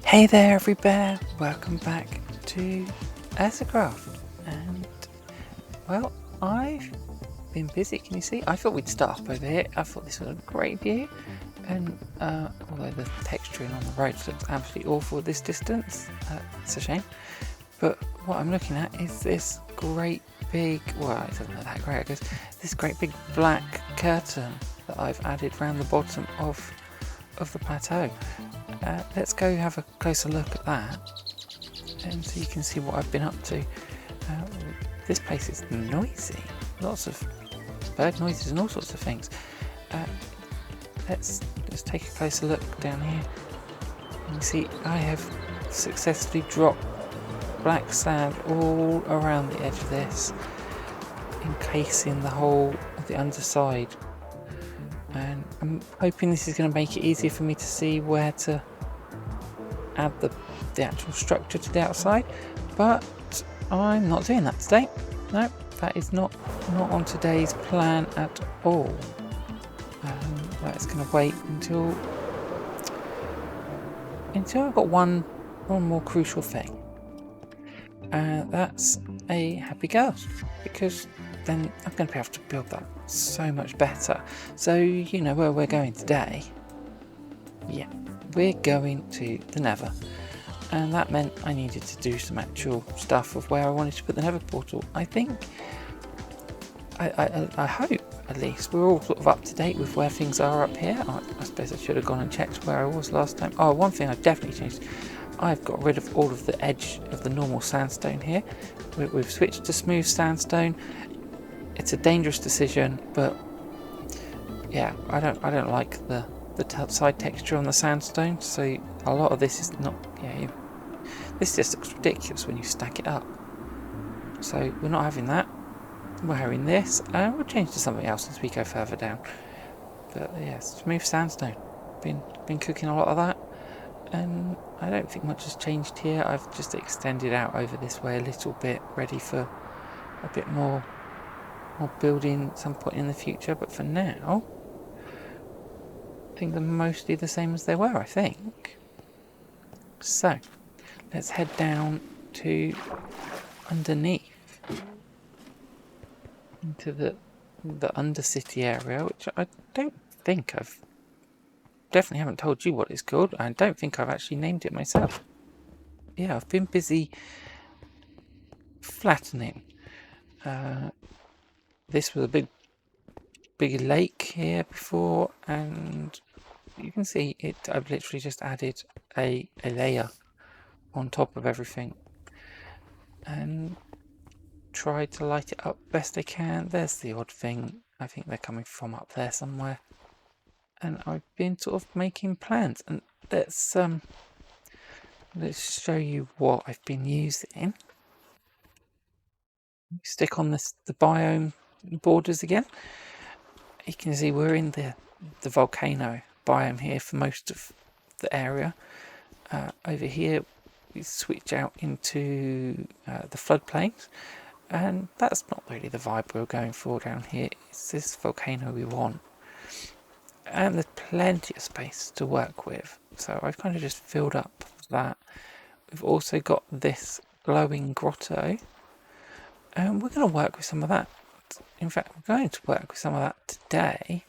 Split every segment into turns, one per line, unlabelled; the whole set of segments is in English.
Hey there everybody, welcome back to Ursacraft. And well, I've been busy, can you see? I thought we'd start up over here. I thought this was a great view, and although the texturing on the roads looks absolutely awful at this distance, it's a shame. But what I'm looking at is this great big, well, it doesn't look that great I guess, this great big black curtain that I've added around the bottom of the plateau. Let's go have a closer look at that, and so you can see what I've been up to. This place is noisy, lots of bird noises and all sorts of things. Let's take a closer look down here. You can see I have successfully dropped black sand all around the edge of this, encasing the whole of the underside. And I'm hoping this is going to make it easier for me to see where to add the actual structure to the outside, but I'm not doing that today. No, that is not on today's plan at all. That's going to wait until I've got one more crucial thing. That's a Happy Ghast, because then I'm going to be able to build that so much better. So you know where we're going today. Yeah, we're going to the nether, and that meant I needed to do some actual stuff of where I wanted to put the nether portal. I think, I hope at least we're all sort of up to date with where things are up here. I suppose I should have gone and checked where I was last time. Oh, one thing I've definitely changed, I've got rid of all of the edge of the normal sandstone here. We've switched to smooth sandstone. It's a dangerous decision, but yeah, I don't like the side texture on the sandstone, so a lot of this is not, this just looks ridiculous when you stack it up. So we're not having that. We're having this, and we'll change to something else as we go further down. But yeah, smooth sandstone. Been cooking a lot of that, and I don't think much has changed here. I've just extended out over this way a little bit, ready for a bit more building at some point in the future. But for now, I think they're mostly the same as they were, I think. So let's head down to underneath into the undercity area, which I don't think definitely haven't told you what it's called. I don't think I've actually named it myself. Yeah, I've been busy flattening. This was a big lake here before, and you can see it. I've literally just added a layer on top of everything and tried to light it up best I can. There's the odd thing. I think they're coming from up there somewhere, and I've been sort of making plans. And let's show you what I've been using. Stick on the biome borders again. You can see we're in the volcano biome here for most of the area. Over here we switch out into the floodplains, and that's not really the vibe we're going for down here. It's this volcano we want, and there's plenty of space to work with, so I've kind of just filled up that. We've also got this glowing grotto, and we're going to work with some of that. In fact, we're going to work with some of that today,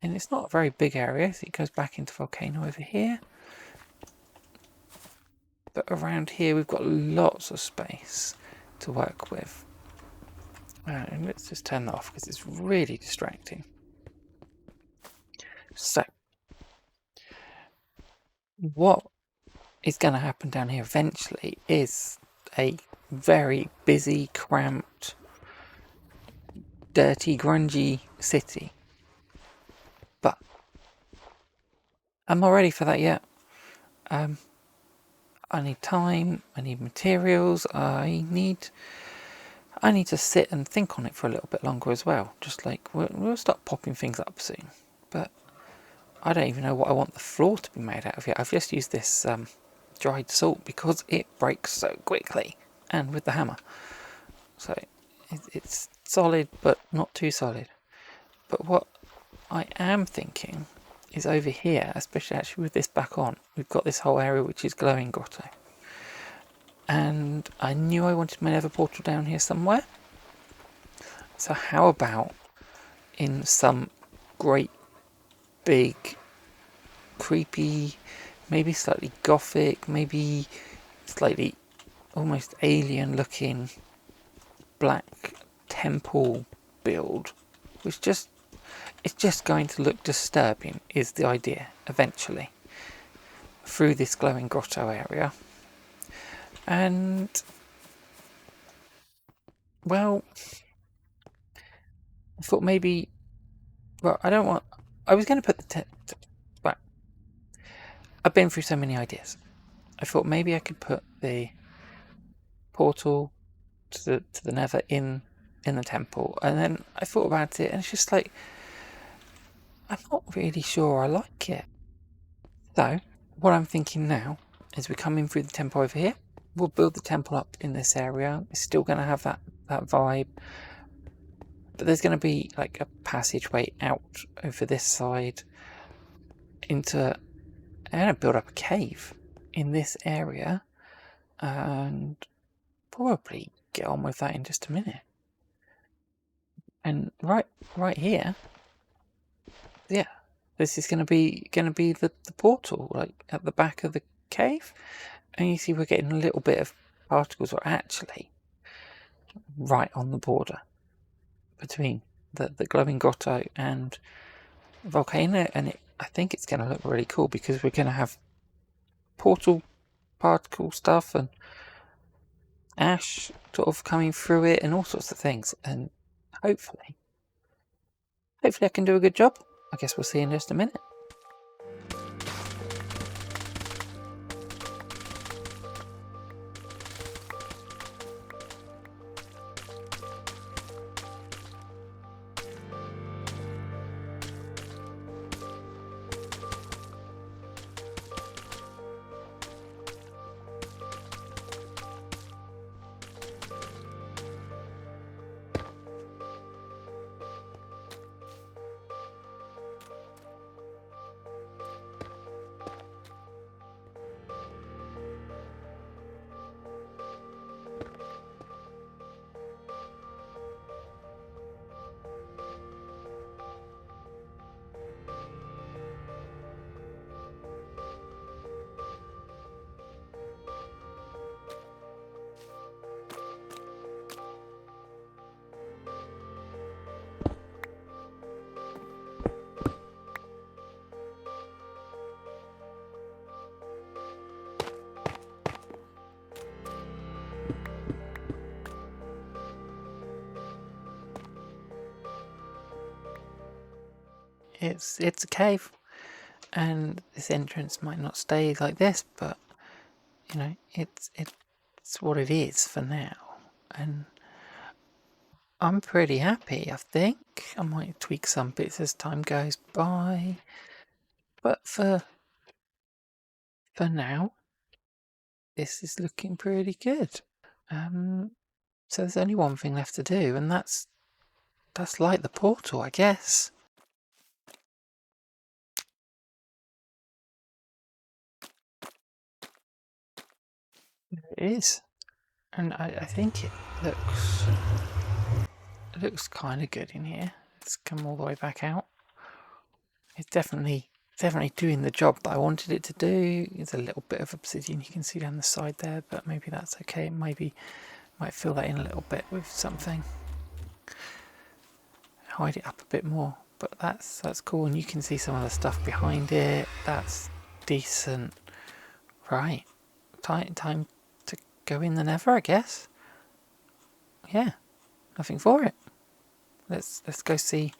and it's not a very big area, so it goes back into volcano over here. But around here we've got lots of space to work with. And let's just turn that off because it's really distracting. So, what is going to happen down here eventually is a very busy, cramped, dirty, grungy city. But I'm not ready for that yet. I need time, I need materials, I need to sit and think on it for a little bit longer as well. Just like, we'll start popping things up soon. But I don't even know what I want the floor to be made out of yet. I've just used this dried salt because it breaks so quickly, and with the hammer. So it's solid, but not too solid. But what I am thinking is over here, especially actually with this back on. We've got this whole area which is glowing grotto. And I knew I wanted my nether portal down here somewhere. So how about in some great big creepy, maybe slightly gothic, maybe slightly almost alien looking black temple build, which just it's just going to look disturbing, is the idea eventually, through this glowing grotto area. And well, I thought maybe, well, I was going to put but I've been through so many ideas. I thought maybe I could put the portal to the nether in the temple, and then I thought about it, and it's just like, I'm not really sure I like it. So what I'm thinking now is we come in through the temple over here. We'll build the temple up in this area. It's still going to have that vibe, but there's going to be like a passageway out over this side into. I'm going to build up a cave in this area, and probably get on with that in just a minute. And right here, yeah, this is going to be the portal, like at the back of the cave. And you see we're getting a little bit of particles, or actually right on the border between the glowing grotto and volcano, and I think it's going to look really cool because we're going to have portal particle stuff and ash sort of coming through it and all sorts of things, and hopefully I can do a good job. I guess we'll see in just a minute. It's a cave, and this entrance might not stay like this, but you know, it's what it is for now, and I'm pretty happy. I think I might tweak some bits as time goes by, but for now, this is looking pretty good. So there's only one thing left to do, and that's light the portal, I guess. It is, and I think it looks kind of good in here. Let's come all the way back out. It's definitely doing the job that I wanted it to do. There's a little bit of obsidian you can see down the side there, but maybe that's okay. Maybe might fill that in a little bit with something. Hide it up a bit more, but that's cool, and you can see some of the stuff behind it. That's decent. Right, time to go in the nether, I guess. Yeah, nothing for it. Let's go see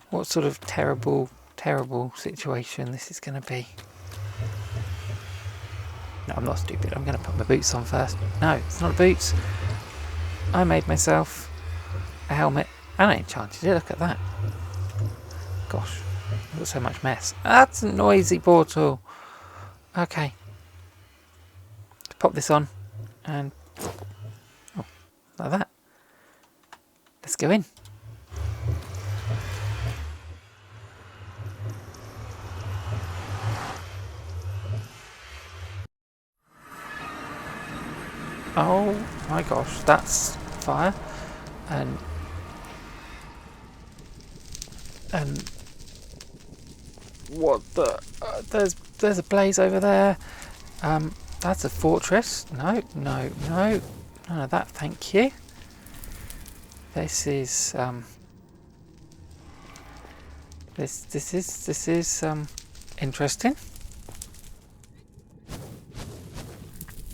what sort of terrible situation this is going to be. No, I'm not stupid. I'm going to put my boots on first. No, it's not boots. I made myself a helmet and I enchanted it. Look at that. Gosh, I've got so much mess. That's a noisy portal. Okay. Pop this on and like that. Let's go in. Oh my gosh, that's fire. And what the? There's a blaze over there. That's a fortress. No, no, no, none of that. Thank you. This is this is interesting.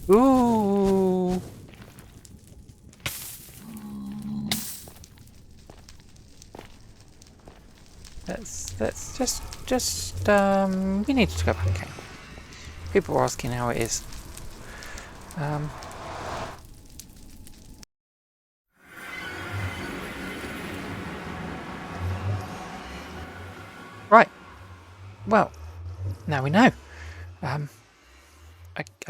Ooh. Let's just we need to go back. Okay. People are asking how it is. Right. Well, now we know. I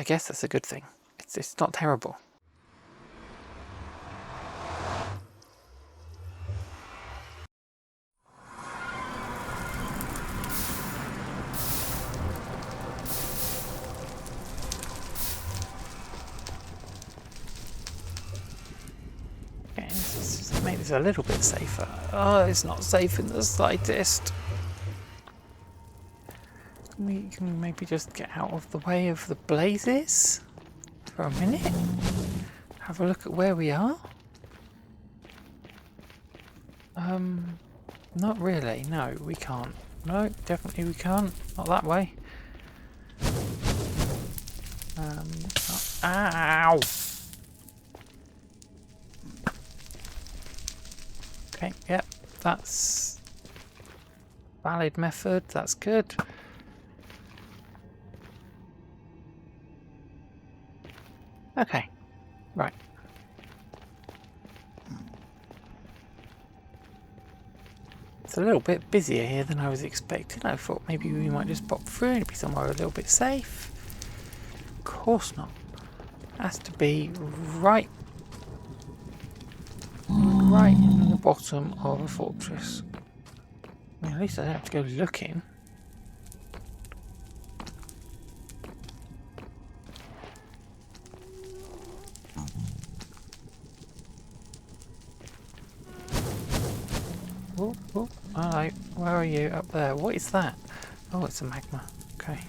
guess that's a good thing. It's not terrible. Okay, let's just make this a little bit safer. Oh, it's not safe in the slightest. Can we maybe just get out of the way of the blazes for a minute? Have a look at where we are? Not really. No, we can't. No, definitely we can't. Not that way. Ow! Okay, yep, that's valid method. That's good. Okay, right. It's a little bit busier here than I was expecting. I thought maybe we might just pop through and it'd be somewhere a little bit safe. Of course not. Has to be right in the bottom of a fortress. I mean, at least I don't have to go looking. Oh, oh, hello. Where are you? Up there. What is that? Oh, it's a magma. Okay.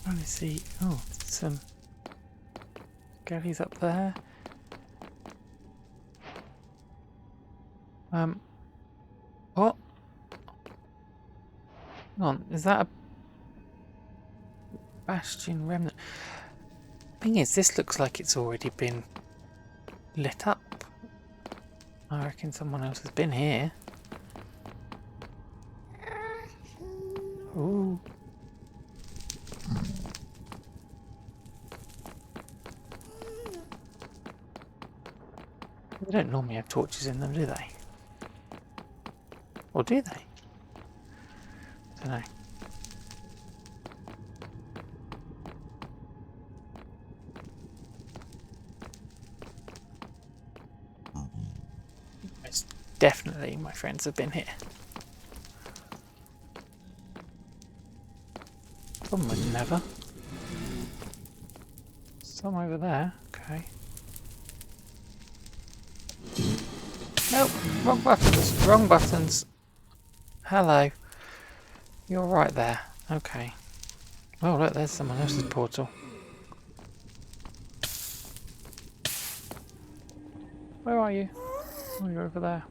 Trying to see. Oh, some skellies up there. What? Hang on, is that a bastion remnant? Thing is, this looks like it's already been lit up. I reckon someone else has been here. Ooh. They don't normally have torches in them, do they? Or do they? I don't know. Most definitely my friends have been here. Problem with never. Some over there. Okay. Nope, wrong buttons, wrong buttons. Hello. You're right there. Okay. Oh look, there's someone else's portal. Where are you? Oh, you're over there.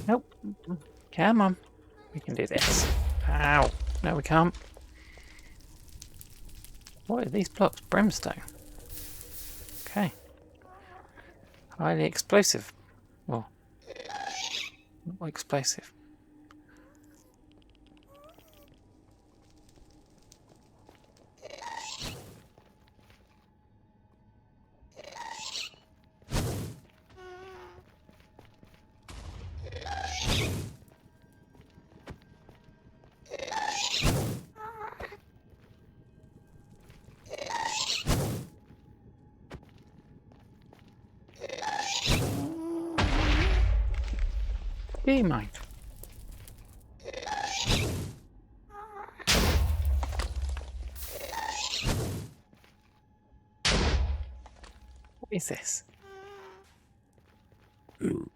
Nope. Come on. We can do this. Ow. No, we can't. What are these blocks? Brimstone. Okay. Highly explosive. Well, not explosive. Do you mind? What is this? Could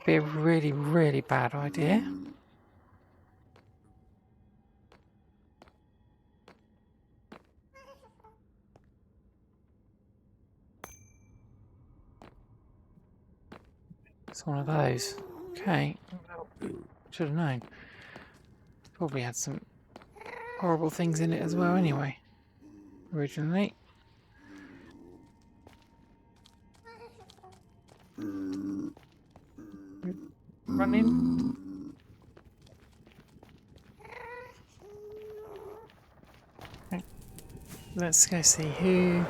be a really, really bad idea. It's one of those. Okay. Should have known. Probably had some horrible things in it as well anyway. Originally. Running. Okay. Let's go see who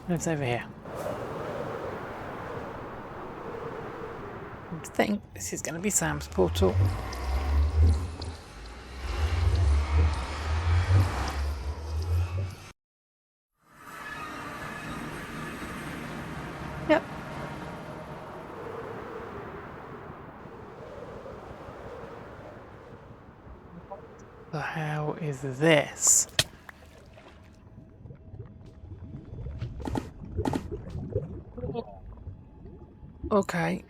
lives over here. I think this is going to be Sam's portal. Yep. What the hell is this? Okay.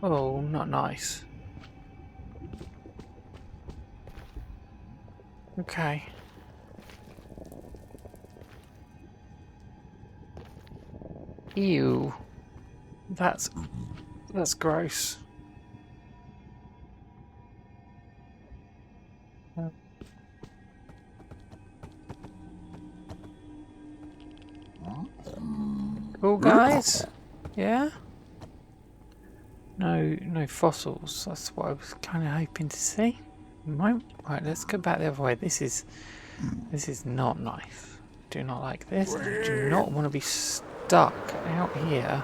Oh, not nice. Okay. Ew. That's gross. Cool, guys? Yeah? No fossils. That's what I was kind of hoping to see. Right, let's go back the other way. This is not nice. Do not like this. I do not want to be stuck out here.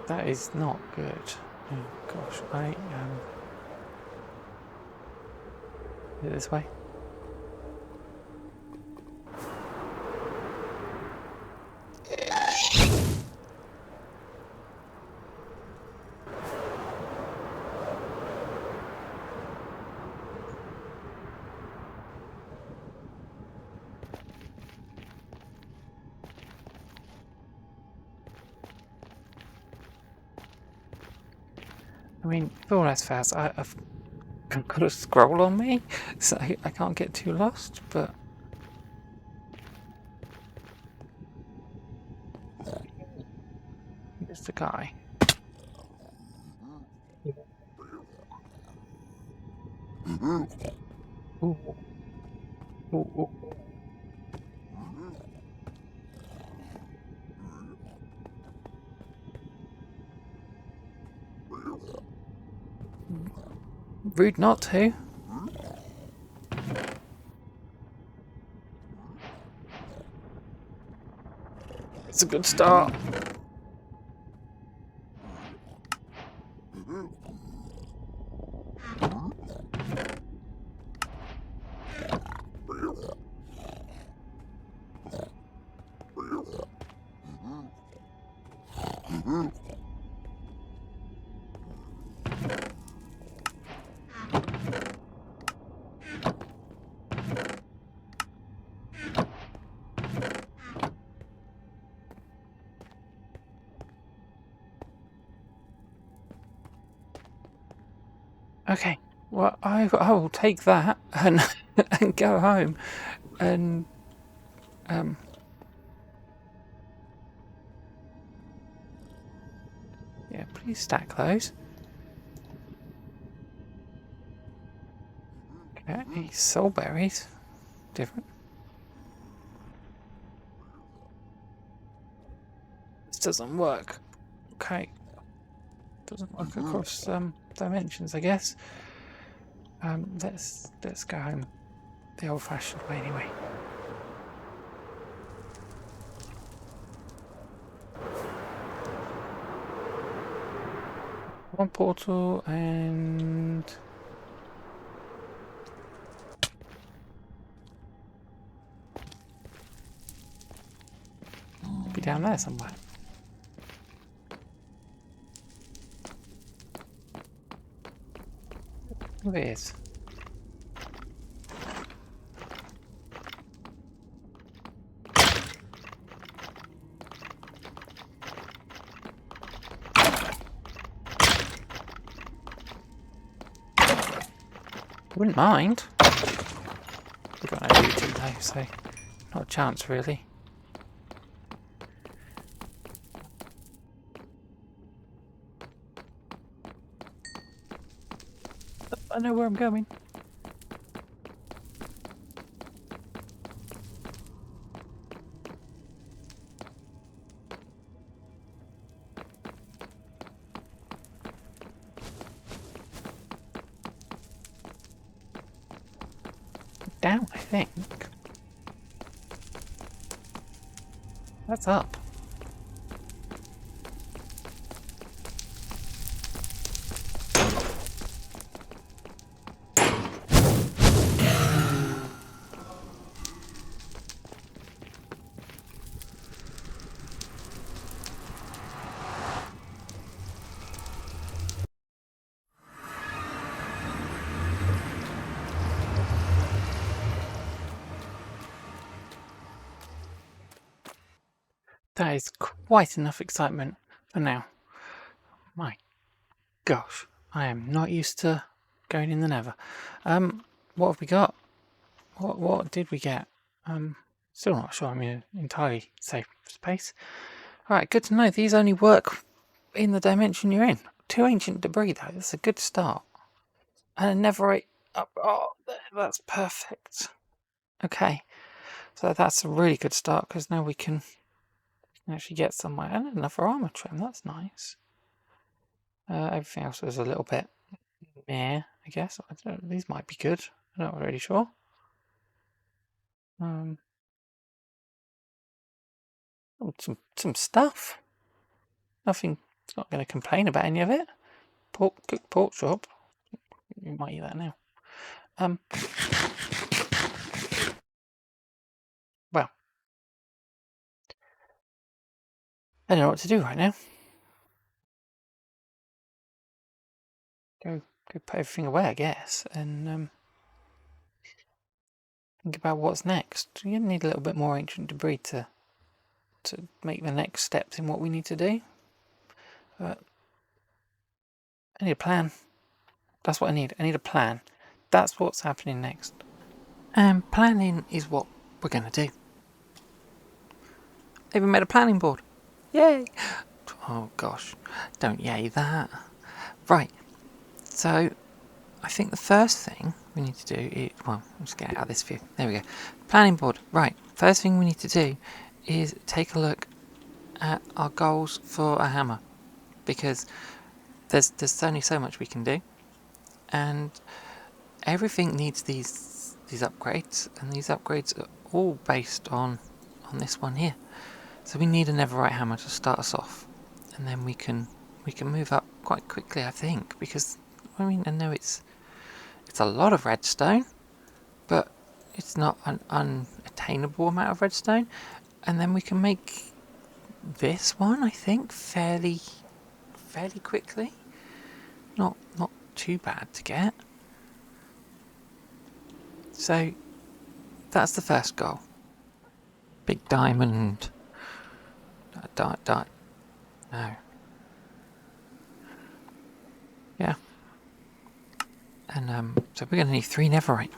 That is not good. Oh gosh, is it this way? I mean, if all that's fast, I've got a scroll on me, so I can't get too lost, but... Here's the guy. Ooh. Ooh, ooh. Rude not to. It's a good start. Okay, well, I will take that and and go home and yeah, please stack those. Okay, soul berries, different. This doesn't work. Okay, doesn't work across dimensions, I guess. Let's go home the old-fashioned way anyway. One portal and be down there somewhere. Oh, it is. Wouldn't mind. We've got no beauty though, so not a chance really. I know where I'm going. Down, I think. That's up. That is quite enough excitement for now. My gosh, I am not used to going in the nether. What have we got? What did we get? Still not sure I'm in an entirely safe space. Alright, good to know. These only work in the dimension you're in. 2 ancient debris though, that's a good start. And a netherite up. Oh, that's perfect. Okay, so that's a really good start because now we can actually get somewhere. And another armor trim, that's nice. Everything else is a little bit meh, I guess. I don't know, these might be good. I'm not really sure. Oh, some stuff. Nothing. It's not going to complain about any of it. Cooked pork chop. You might eat that now. Well, I don't know what to do right now. Go put everything away, I guess, and think about what's next. You need a little bit more ancient debris to make the next steps in what we need to do. But I need a plan. That's what I need. I need a plan. That's what's happening next. And planning is what we're going to do. I even made a planning board. Yay! Oh gosh, don't yay that. Right, so I think the first thing we need to do is, well, let's get out of this view. There we go. Planning board. Right, first thing we need to do is take a look at our goals for a hammer, because there's only so much we can do, and everything needs these upgrades, and these upgrades are all based on this one here. So we need a netherite hammer to start us off, and then we can move up quite quickly, I think, because I mean, I know it's a lot of redstone, but it's not an unattainable amount of redstone, and then we can make this one, I think, fairly quickly. Not too bad to get. So that's the first goal. Big diamond. No. Yeah. And so we're going to need 3 netherite.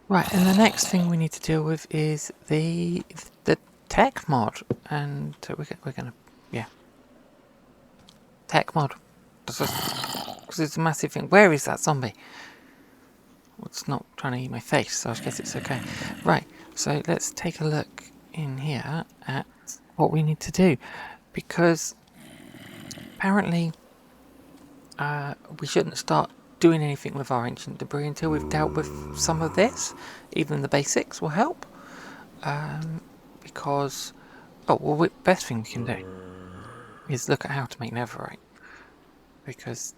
Right, and the next thing we need to deal with is the tech mod, and we're going to, yeah, tech mod, because it's a massive thing. Where is that zombie? Well, it's not trying to eat my face, so I guess it's okay. Right, so let's take a look in here at what we need to do, because apparently we shouldn't start doing anything with our ancient debris until we've dealt with some of this. Even the basics will help, because the best thing we can do is look at how to make netherite, because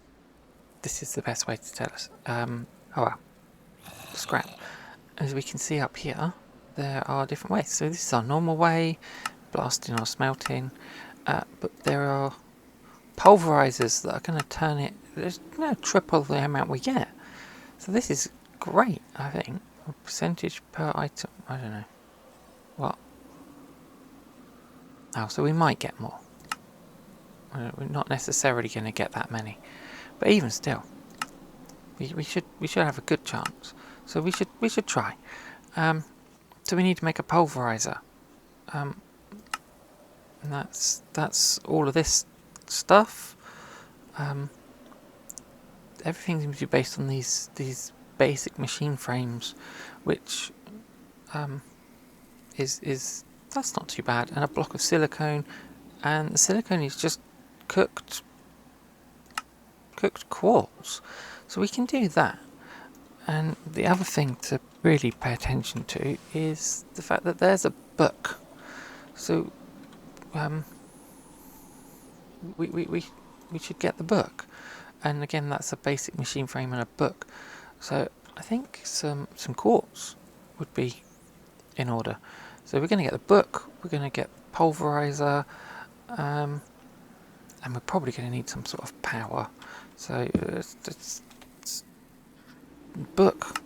this is the best way to tell us. Scrap. As we can see up here, there are different ways. So this is our normal way, blasting or smelting, but there are pulverizers that are going to turn it, triple the amount we get. So this is great, I think. A percentage per item, I don't know. What? Oh, so we might get more. We're not necessarily going to get that many, but even still, we should have a good chance. So we should try. So we need to make a pulverizer. And that's all of this stuff. Everything seems to be based on these basic machine frames, which is that's not too bad. And a block of silicone, and the silicone is just cooked quartz, so we can do that. And the other thing to really pay attention to is the fact that there's a book. So we should get the book, and again that's a basic machine frame and a book. So I think some quartz would be in order. So we're going to get the book, we're going to get the pulverizer, and we're probably going to need some sort of power. So it's book,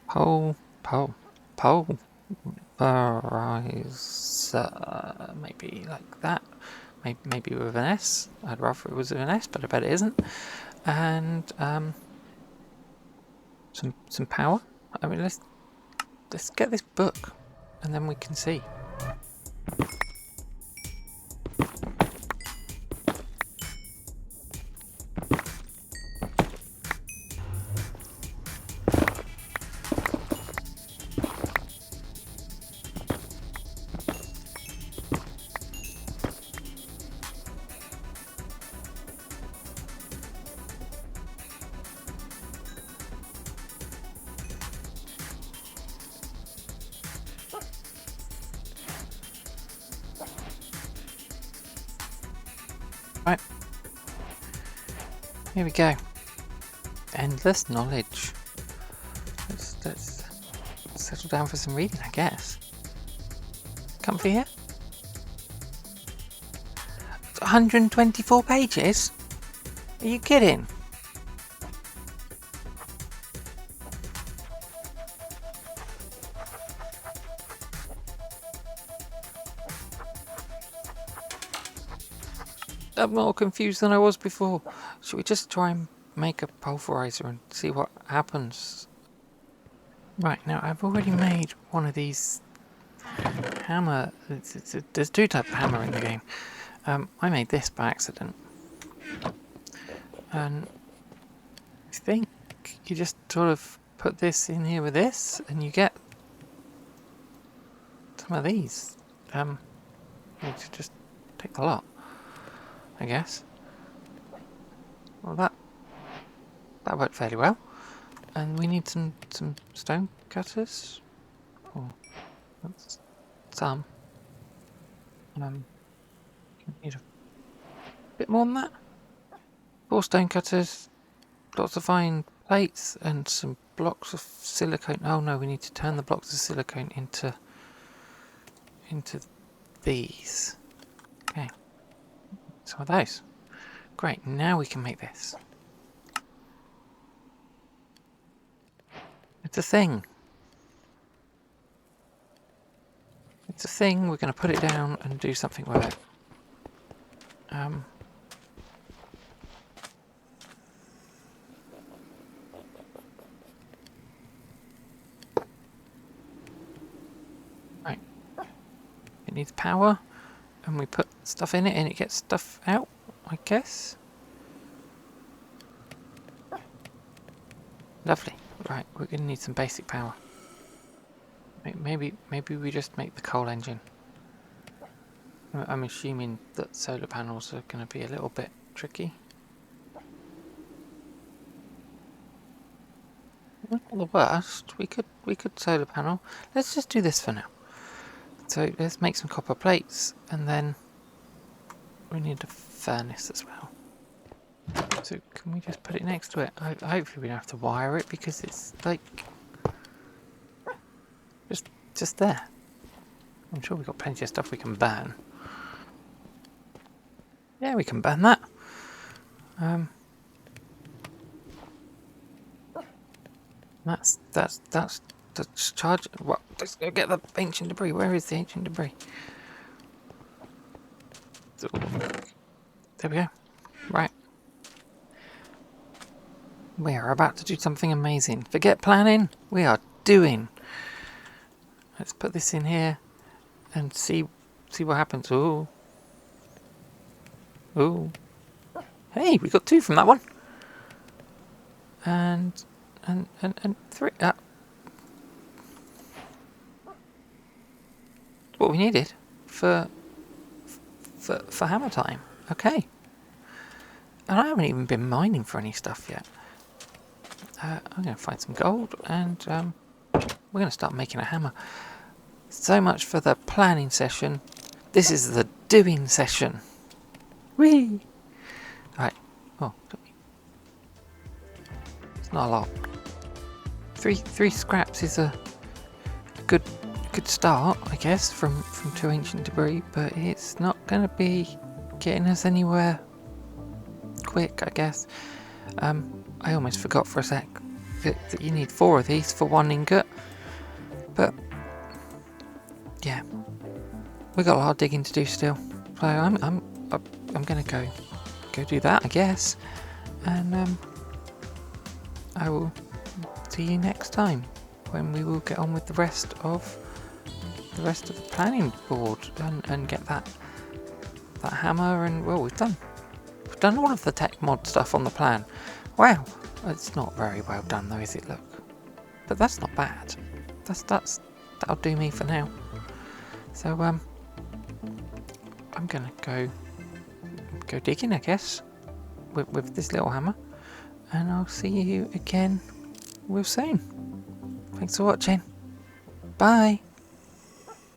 pulverizer, maybe like that. Maybe with an S. I'd rather it was with an S, but I bet it isn't. And some power. I mean, let's get this book, and then we can see. Right, here we go. Endless knowledge. Let's settle down for some reading, I guess. Comfy here? It's 124 pages? Are you kidding? I'm more confused than I was before. Should we just try and make a pulverizer and see what happens? Right, now I've already made one of these hammer. There's 2 types of hammer in the game. I made this by accident. And I think you just sort of put this in here with this and you get some of these. You should just take a lot, I guess. Well, that worked fairly well. And we need some stone cutters. Oh, that's some. Need a bit more than that. 4 stone cutters, lots of iron plates, and some blocks of silicone. Oh no, we need to turn the blocks of silicone into these. Okay, some of those. Great, now we can make this. It's a thing. It's a thing, we're going to put it down and do something with it. needs power, and we put stuff in it and it gets stuff out, I guess. Lovely. Right, we're going to need some basic power. Maybe we just make the coal engine. I'm assuming that solar panels are going to be a little bit tricky. Not the worst. We could solar panel. Let's just do this for now. So let's make some copper plates, and then we need a furnace as well. So can we just put it next to it? Hopefully we don't have to wire it, because it's like just there. I'm sure we've got plenty of stuff we can burn. Yeah, we can burn that. That's the charge. Well, let's go get the ancient debris. Where is the ancient debris? There we go. Right. We are about to do something amazing. Forget planning. We are doing. Let's put this in here and see what happens. Ooh. Ooh. Hey, we got 2 from that one. And 3. What we needed for hammer time. Okay. And I haven't even been mining for any stuff yet. I'm going to find some gold, and we're going to start making a hammer. So much for the planning session. This is the doing session. Whee! Right. Oh, it's not a lot. Three scraps is a good start, I guess, from 2 ancient debris, but it's not going to be getting us anywhere quick, I guess. I almost forgot for a sec that you need 4 of these for 1 ingot, but yeah, we got a lot of digging to do still. So I'm gonna go do that, I guess, and I will see you next time when we will get on with the rest of the planning board and get that hammer. And well, we've done all of the tech mod stuff on the plan. Wow, it's not very well done though, is it? Look, but that's not bad. That'll do me for now. So I'm gonna go digging, I guess, with this little hammer, and I'll see you again real soon. Thanks for watching. Bye.